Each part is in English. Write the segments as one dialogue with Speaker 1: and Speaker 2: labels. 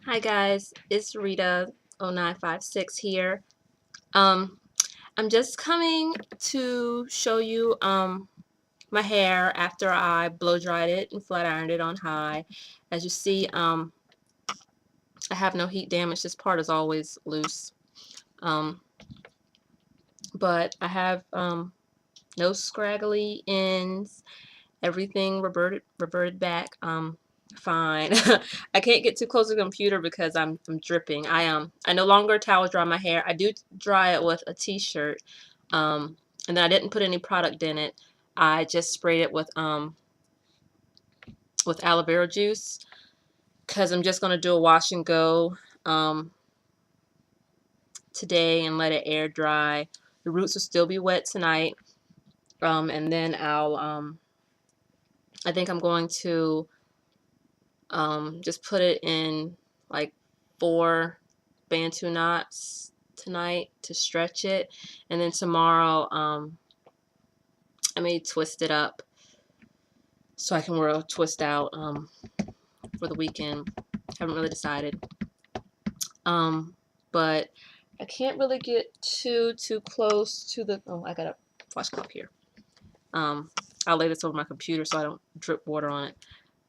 Speaker 1: Hi guys, it's Rita0956 here. Um, I'm just coming to show you my hair after I blow dried it and flat ironed it on high. As you see, I have no heat damage. This part is always loose. Um, but I have no scraggly ends. Everything reverted back fine. I can't get too close to the computer because I'm dripping. I no longer towel dry my hair. I do dry it with a t-shirt. And then I didn't put any product in it. I just sprayed it with aloe vera juice because I'm just going to do a wash and go today and let it air dry. The roots will still be wet tonight. And then I think I'm going to just put it in like 4 Bantu knots tonight to stretch it, and then tomorrow I may twist it up so I can wear a twist out for the weekend. Haven't really decided, but I can't really get too close to the. Oh, I got a washcloth here. I'll lay this over my computer so I don't drip water on it.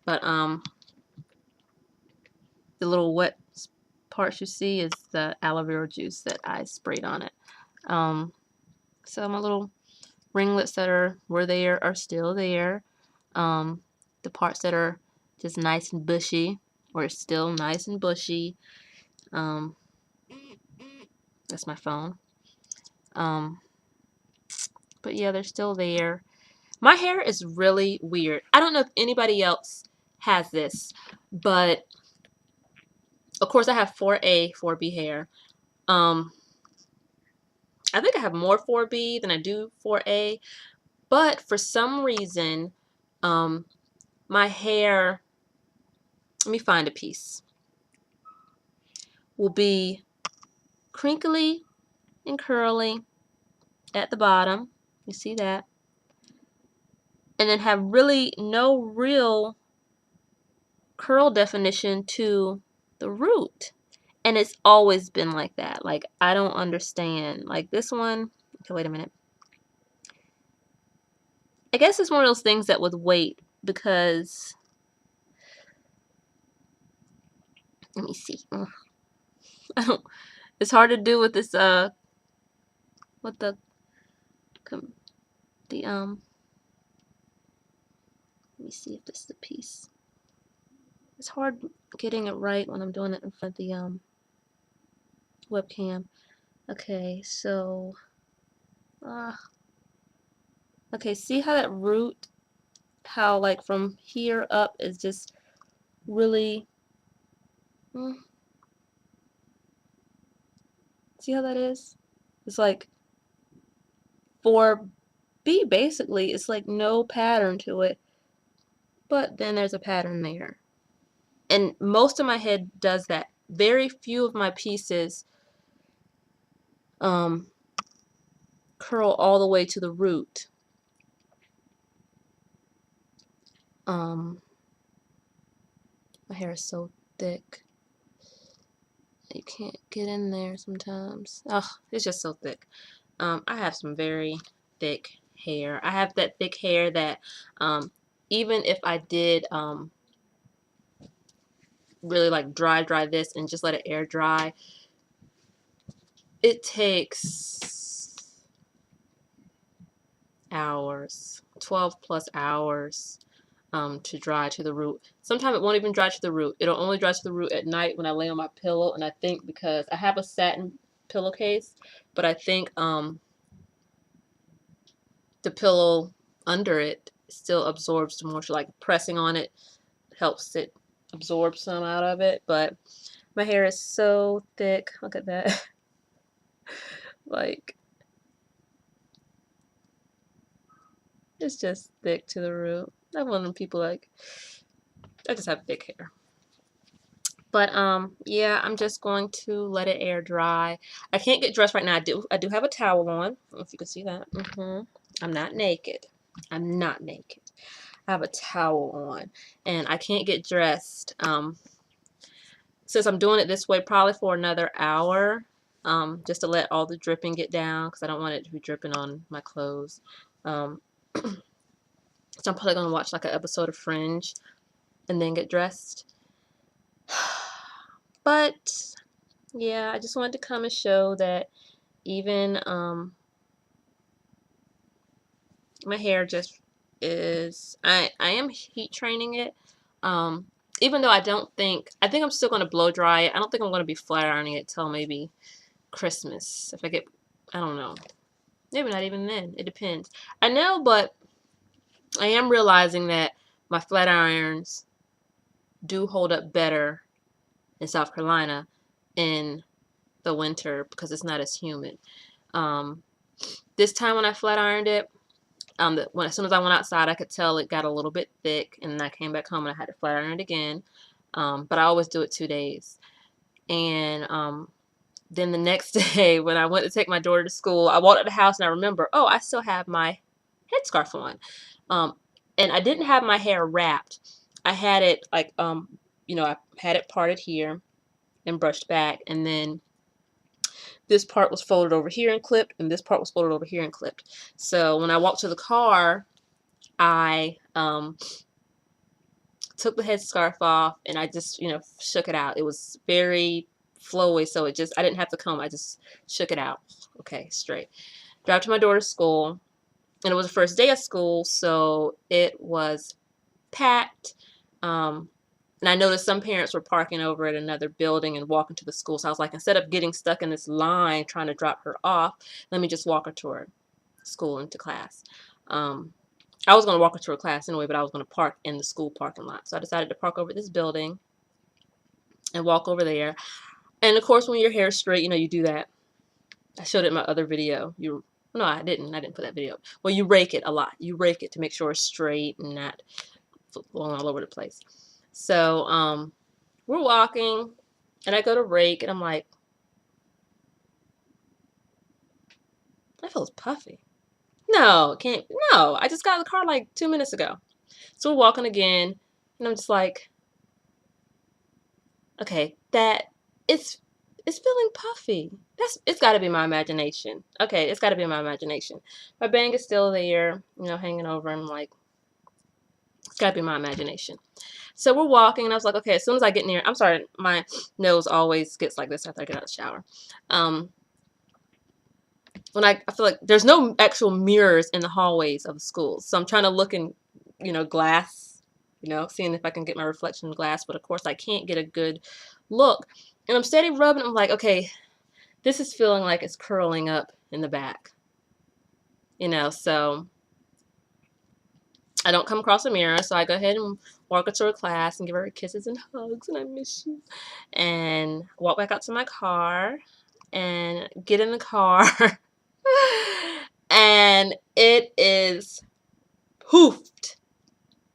Speaker 1: But the little wet parts you see is the aloe vera juice that I sprayed on it. So my little ringlets that were there are still there. The parts that are just nice and bushy are still nice and bushy. That's my phone. But yeah, they're still there. My hair is really weird. I don't know if anybody else has this, but of course I have 4A, 4B hair. I think I have more 4B than I do 4A, but for some reason, my hair, let me find a piece, will be crinkly and curly at the bottom. You see that? And then have really no real curl definition to the root. And it's always been like that. Like, I don't understand. Like this one, okay, wait a minute. I guess it's one of those things that with weight, because let me see. I don't, it's hard to do with this with the let me see if this is the piece. It's hard getting it right when I'm doing it in front of the webcam. Okay, so okay, see how that root, how like from here up is just really see how that is? It's like 4B basically. It's like no pattern to it, but then there's a pattern there. And most of my head does that. Very few of my pieces curl all the way to the root. My hair is so thick. You can't get in there sometimes. Oh, it's just so thick. I have some very thick hair. I have that thick hair that even if I did really like dry this and just let it air dry, it takes hours, 12 plus hours to dry to the root. Sometimes it won't even dry to the root. It'll only dry to the root at night when I lay on my pillow, and I think because I have a satin pillowcase, but I think the pillow under it still absorbs the moisture. Like pressing on it helps it absorb some out of it. But my hair is so thick. Look at that. Like, it's just thick to the root. I'm one of them people, like, I just have thick hair. But yeah, I'm just going to let it air dry. I can't get dressed right now. I do have a towel on. I don't know if you can see that. I'm not naked. I'm not naked. I have a towel on, and I can't get dressed since I'm doing it this way, probably for another hour, just to let all the dripping get down, because I don't want it to be dripping on my clothes. Um, so I'm probably going to watch like an episode of Fringe and then get dressed. But yeah, I just wanted to come and show that even my hair just is, I am heat training it. Even though I think I'm still going to blow dry it. I don't think I'm going to be flat ironing it till maybe Christmas. If I get, I don't know. Maybe not even then. It depends. I know, but I am realizing that my flat irons do hold up better in South Carolina in the winter because it's not as humid. This time when I flat ironed it, as soon as I went outside, I could tell it got a little bit thick, and then I came back home and I had to flat iron it again. But I always do it 2 days. And then the next day, when I went to take my daughter to school, I walked out the house and I remember, oh, I still have my headscarf on. And I didn't have my hair wrapped. I had it like, I had it parted here and brushed back, and then this part was folded over here and clipped, and this part was folded over here and clipped. So when I walked to the car, I took the headscarf off and I just, shook it out. It was very flowy, so I didn't have to comb. I just shook it out. Okay, straight. Drive to my daughter's school, and it was the first day of school, so it was packed. And I noticed some parents were parking over at another building and walking to the school. So I was like, instead of getting stuck in this line trying to drop her off, let me just walk her to her school and to class. I was going to walk her to her class anyway, but I was going to park in the school parking lot. So I decided to park over at this building and walk over there. And of course, when your hair is straight, you do that. I showed it in my other video. No, I didn't. I didn't put that video up. Well, you rake it a lot. You rake it to make sure it's straight and not blowing all over the place. So we're walking, and I go to rake, and I'm like, that feels puffy. No, I just got in the car like 2 minutes ago. So we're walking again, and I'm just like, okay, it's feeling puffy. It's got to be my imagination. Okay, it's got to be my imagination. My bang is still there, hanging over. I'm like, it's got to be my imagination. So we're walking, and I was like, okay, as soon as I get near, I'm sorry, my nose always gets like this after I get out of the shower. When I feel like there's no actual mirrors in the hallways of the schools, so I'm trying to look in, glass, seeing if I can get my reflection in glass, but of course I can't get a good look. And I'm steady rubbing. I'm like, okay, this is feeling like it's curling up in the back, so I don't come across a mirror, so I go ahead and walk her to her class and give her kisses and hugs and I miss you, and walk back out to my car and get in the car and it is poofed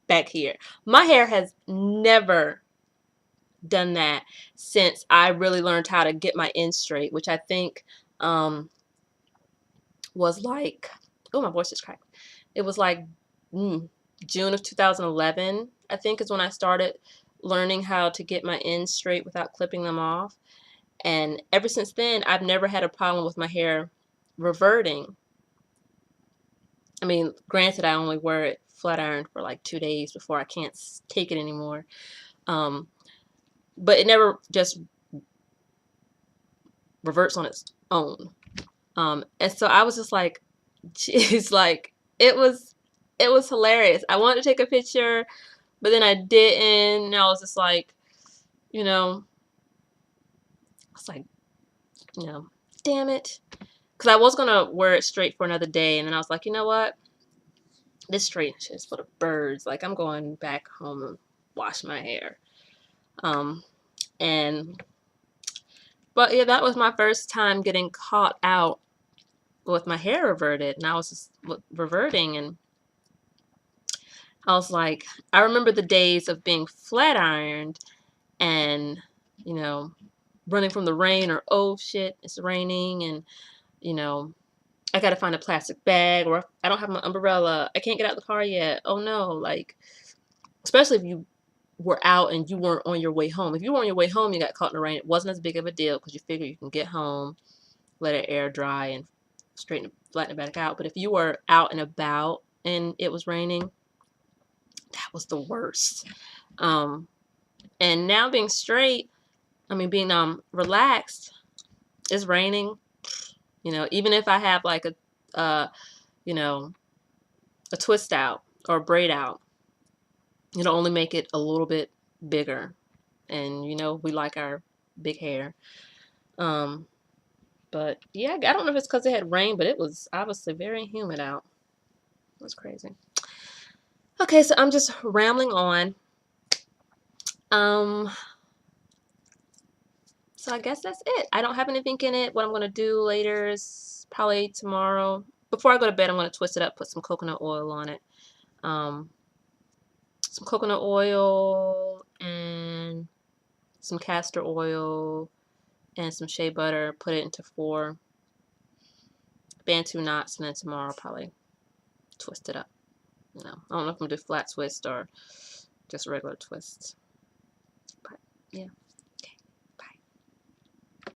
Speaker 1: back here. My hair has never done that since I really learned how to get my ends straight, which I think was like, oh, my voice is cracked. It was like June of 2011, I think, is when I started learning how to get my ends straight without clipping them off. And ever since then, I've never had a problem with my hair reverting. I mean, granted, I only wear it flat ironed for like 2 days before I can't take it anymore. But it never just reverts on its own. And so I was just like, geez, like it was hilarious. I wanted to take a picture, but then I didn't. And I was just like, I was like, damn it. Because I was going to wear it straight for another day. And then I was like, you know what? This straight shit is for the birds. Like, I'm going back home and wash my hair. But yeah, that was my first time getting caught out with my hair reverted. And I was just reverting. And I was like, I remember the days of being flat ironed and, running from the rain, or, oh shit, it's raining, and, I gotta find a plastic bag, or I don't have my umbrella. I can't get out of the car yet. Oh no, like, especially if you were out and you weren't on your way home. If you were on your way home, you got caught in the rain, it wasn't as big of a deal because you figure you can get home, let it air dry, and flatten it back out. But if you were out and about and it was raining, that was the worst. And now being straight, I mean being relaxed, it's raining. You know, even if I have like a you know, a twist out or a braid out, it'll only make it a little bit bigger. And you know, we like our big hair. But yeah, I don't know if it's because it had rain, but it was obviously very humid out. It was crazy. Okay, so I'm just rambling on. So I guess that's it. I don't have anything in it. What I'm gonna do later is probably tomorrow. Before I go to bed, I'm gonna twist it up, put some coconut oil on it. Some coconut oil and some castor oil and some shea butter. Put it into 4 Bantu knots, and then tomorrow I'll probably twist it up. You know, I don't know if I'm gonna do flat twist or just regular twist. But yeah.